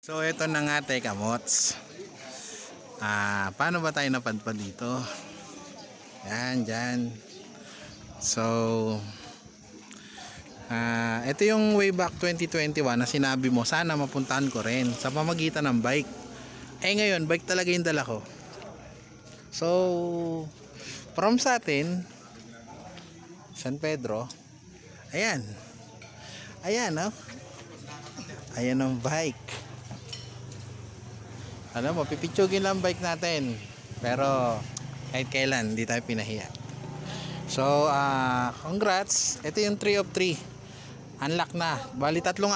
So ito na nga teka mots. Paano ba tayo napadpad dito? Yan, dyan. So ito yung way back 2021 na sinabi mo sana mapuntahan ko rin sa pamagitan ng bike. Ngayon bike talaga yung dala ko. So from sa atin San Pedro, ayan oh. Ayan ang bike. Alam mo, pipitsugin lang bike natin. Pero kahit kailan, hindi tayo pinahiya. So, congrats. Ito yung 3 of 3. Unlock na. Bali tatlong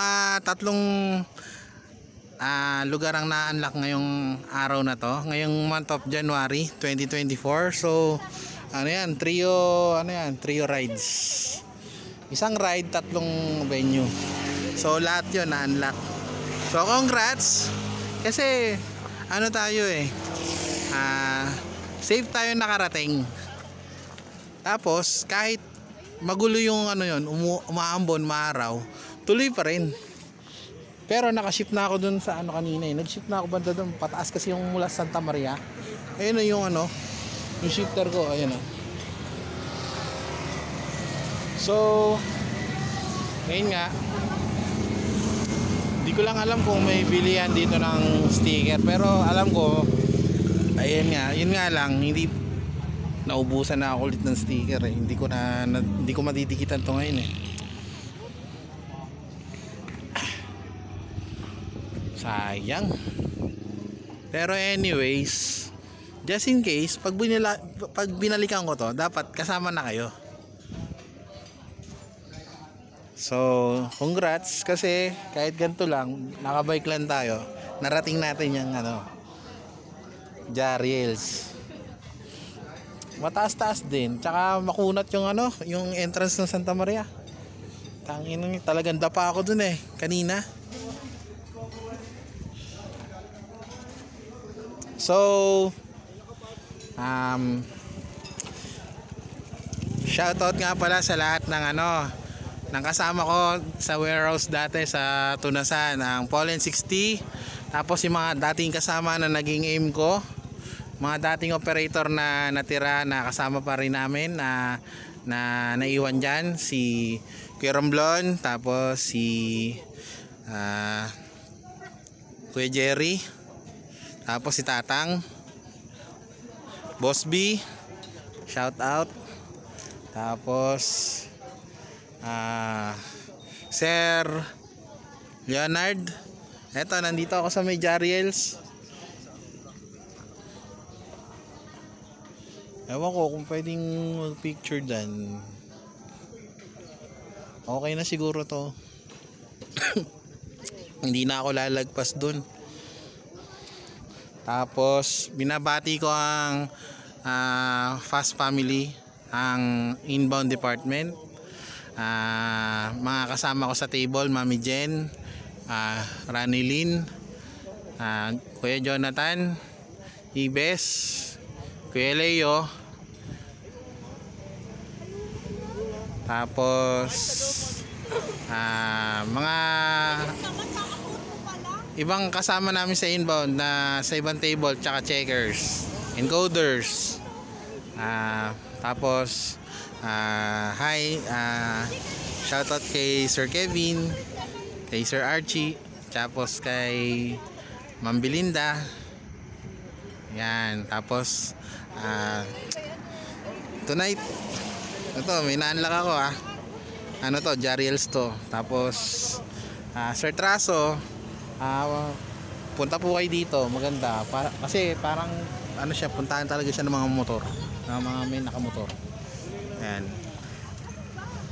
lugar ang na-unlock ngayong araw na to. Ngayong month of January 2024. So, trio rides. Isang ride, tatlong venue. So, lahat yun na-unlock. So, congrats. Kasi tayo safe tayo nakarating. Tapos kahit magulo yung umaambon, maaraw, tuloy pa rin. Pero nakaship na ako dun sa kanina nag-ship na ako banda dun pataas kasi yung mula Santa Maria. Ayun yung yung shifter ko, ayun . So ngayon nga, hindi ko lang alam kung may bilihan dito ng sticker, pero alam ko yun nga lang, hindi naubusan na ako ulit ng sticker hindi ko madidikitan to ngayon sayang. Pero anyways, just in case pag binalikan ko to, dapat kasama na kayo. So, congrats kasi kahit ganito lang, nakabike lang tayo, narating natin yung Jariels. Mataas-taas din, tsaka makunat yung entrance ng Santa Maria. Tangin, talagang dapa ako dun kanina. So, shoutout nga pala sa lahat ng kasama ko sa warehouse dati sa Tunasan, ang Pollen 60, tapos yung mga dating kasama na naging aim ko, mga dating operator na natira na kasama pa rin namin na naiwan dyan, si Kuya Romblon, tapos si Kuya Jerry, tapos si Tatang, Boss B, shout out, tapos Sir Leonard. Eto, nandito ako sa may Jariels. Ewan ko kung pwedeng mag-picture dyan. Okay na siguro to. Hindi na ako lalagpas dun. Tapos binabati ko ang Fast Family, ang inbound department. Mga kasama ko sa table, Mami Jen, Rani Lynn, Kuya Jonathan, Ibes, Kuya Leo, tapos mga ibang kasama namin sa inbound na sa ibang table, tsaka checkers, encoders, tapos hi, shoutout kay Sir Kevin, kay Sir Archie, tapos kay Ma'am Belinda. Yan, tapos tonight ito, may na-unlock ako Jariels to. Tapos Sir Traso, punta po kayo dito, maganda kasi parang puntahan talaga siya ng mga motor, ng mga may nakamotor. Ayan.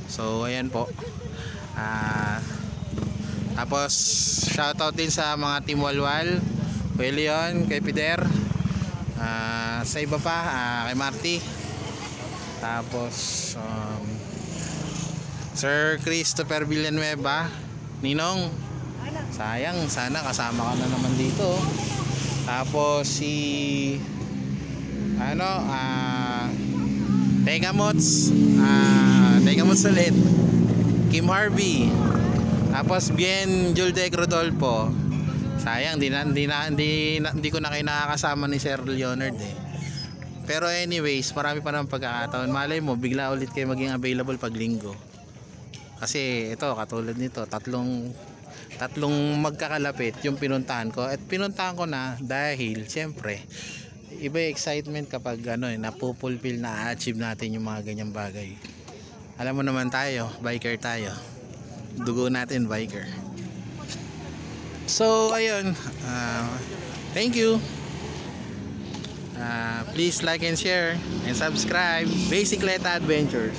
So ayan po. Tapos shoutout din sa mga Team Walwal, Kuya Leon, kay Pider, sa iba pa, kay Marty, tapos Sir Christopher Villanueva, Ninong, sayang, sana kasama ka na naman dito. Tapos si Teka Mots ulit, Kim Harvey, tapos Bien Juldec Rodolfo, Sayang, hindi ko na kayo nakakasama ni Sir Leonard eh. Pero anyways, marami pa naman pagkakataon. Malay mo, bigla ulit kayo maging available pag linggo. Kasi ito, katulad nito, tatlong magkakalapit yung pinuntahan ko. At pinuntahan ko na dahil, siyempre, iba yung excitement kapag napupulfill, na-achieve natin yung mga ganyang bagay. Alam mo naman tayo, biker tayo. Dugo natin, biker. So, ayun. Thank you. Please like and share and subscribe. Bicicleta Adventures.